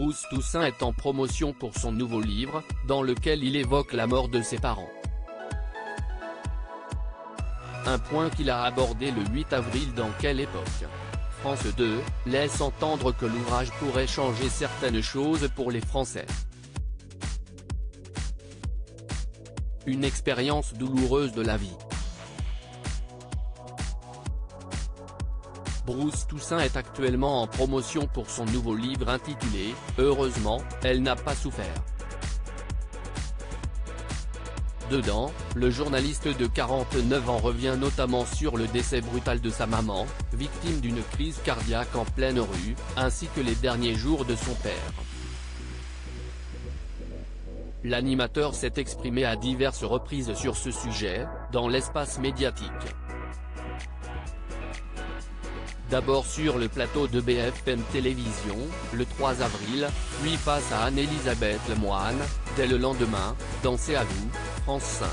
Bruce Toussaint est en promotion pour son nouveau livre, dans lequel il évoque la mort de ses parents. Un point qu'il a abordé le 8 avril dans Quelle époque. France 2, laisse entendre que l'ouvrage pourrait changer certaines choses pour les Français. Une expérience douloureuse de la vie. Bruce Toussaint est actuellement en promotion pour son nouveau livre intitulé « Heureusement, elle n'a pas souffert ». Dedans, le journaliste de 49 ans revient notamment sur le décès brutal de sa maman, victime d'une crise cardiaque en pleine rue, ainsi que les derniers jours de son père. L'animateur s'est exprimé à diverses reprises sur ce sujet, dans l'espace médiatique. D'abord sur le plateau de BFM Télévision, le 3 avril, puis face à Anne-Elisabeth Lemoine, dès le lendemain, dans C'est à vous, France 5.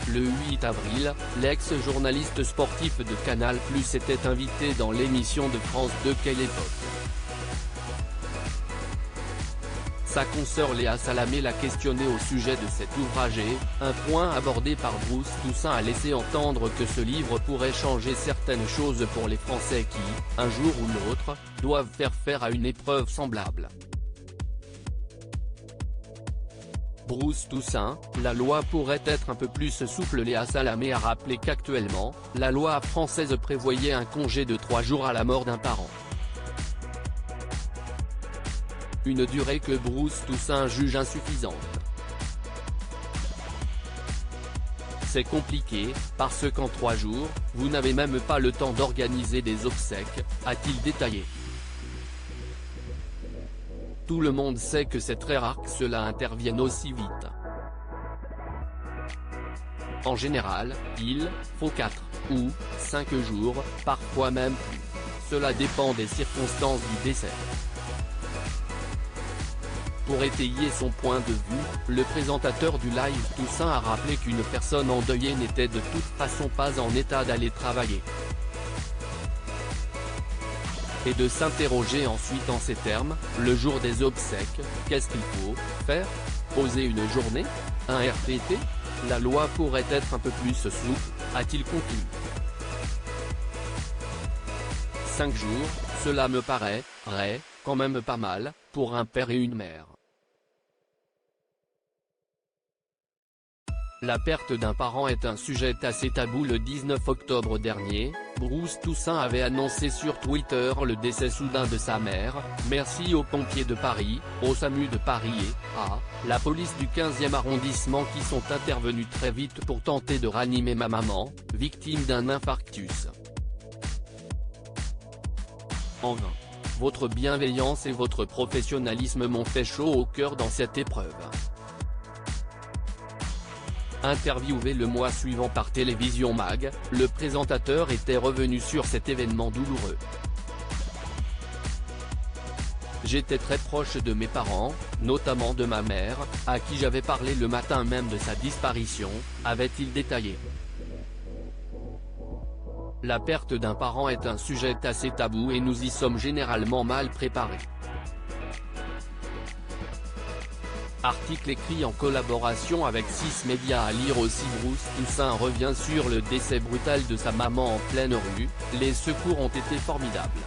Le 8 avril, l'ex-journaliste sportif de Canal+ était invité dans l'émission de France 2 Quelle époque. Sa consoeur Léa Salamé l'a questionné au sujet de cet ouvrage et, un point abordé par Bruce Toussaint a laissé entendre que ce livre pourrait changer certaines choses pour les Français qui, un jour ou l'autre, doivent faire face à une épreuve semblable. Bruce Toussaint, la loi pourrait être un peu plus souple. Léa Salamé a rappelé qu'actuellement, la loi française prévoyait un congé de 3 jours à la mort d'un parent. Une durée que Bruce Toussaint juge insuffisante. C'est compliqué, parce qu'en 3 jours, vous n'avez même pas le temps d'organiser des obsèques, a-t-il détaillé. Tout le monde sait que c'est très rare que cela intervienne aussi vite. En général, il faut 4 ou 5 jours, parfois même plus. Cela dépend des circonstances du décès. Pour étayer son point de vue, le présentateur du live Toussaint a rappelé qu'une personne endeuillée n'était de toute façon pas en état d'aller travailler. Et de s'interroger ensuite en ces termes, le jour des obsèques, qu'est-ce qu'il faut faire? Poser une journée? Un RTT? La loi pourrait être un peu plus souple, a-t-il conclu. 5 jours, cela me paraît quand même pas mal, pour un père et une mère. La perte d'un parent est un sujet assez tabou. Le 19 octobre dernier, Bruce Toussaint avait annoncé sur Twitter le décès soudain de sa mère. Merci aux pompiers de Paris, au SAMU de Paris et à la police du 15e arrondissement qui sont intervenus très vite pour tenter de ranimer ma maman, victime d'un infarctus. En vain. Votre bienveillance et votre professionnalisme m'ont fait chaud au cœur dans cette épreuve. Interviewé le mois suivant par Télévision Mag, le présentateur était revenu sur cet événement douloureux. J'étais très proche de mes parents, notamment de ma mère, à qui j'avais parlé le matin même de sa disparition, avait-il détaillé. La perte d'un parent est un sujet assez tabou et nous y sommes généralement mal préparés. Article écrit en collaboration avec 6 médias. À lire aussi. Bruce Toussaint revient sur le décès brutal de sa maman en pleine rue. Les secours ont été formidables.